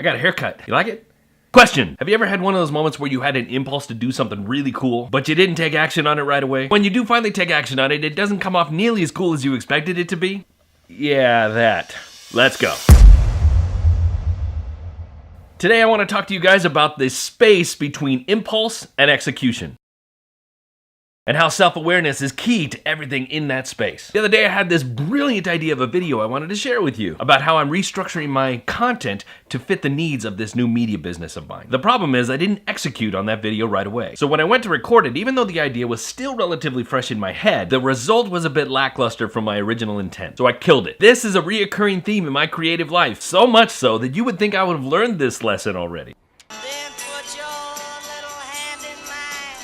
I got a haircut. You like it? Question. Have you ever had one of those moments where you had an impulse to do something really cool, but you didn't take action on it right away? When you do finally take action on it, it doesn't come off nearly as cool as you expected it to be? Yeah, that. Let's go. Today I want to talk to you guys about this space between impulse and execution, and how self-awareness is key to everything in that space. The other day I had this brilliant idea of a video I wanted to share with you about how I'm restructuring my content to fit the needs of this new media business of mine. The problem is I didn't execute on that video right away. So when I went to record it, even though the idea was still relatively fresh in my head, the result was a bit lackluster from my original intent. So I killed it. This is a reoccurring theme in my creative life, so much so that you would think I would have learned this lesson already.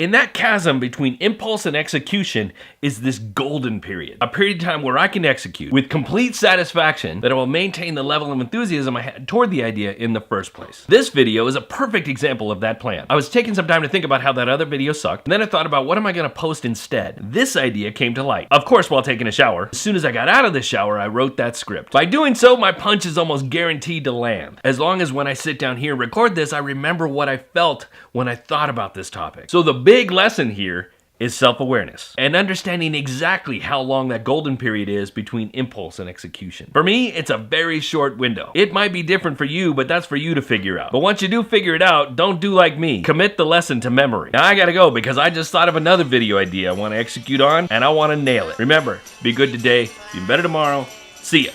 In that chasm between impulse and execution is this golden period. A period of time where I can execute with complete satisfaction that I will maintain the level of enthusiasm I had toward the idea in the first place. This video is a perfect example of that plan. I was taking some time to think about how that other video sucked, and then I thought about what am I gonna post instead. This idea came to light. Of course, while taking a shower. As soon as I got out of the shower, I wrote that script. By doing so, my punch is almost guaranteed to land. As long as when I sit down here and record this, I remember what I felt when I thought about this topic. So the big lesson here is self-awareness and understanding exactly how long that golden period is between impulse and execution. For me, it's a very short window. It might be different for you, but that's for you to figure out. But once you do figure it out, don't do like me. Commit the lesson to memory. Now I gotta go because I just thought of another video idea I want to execute on and I want to nail it. Remember, be good today, be better tomorrow. See ya.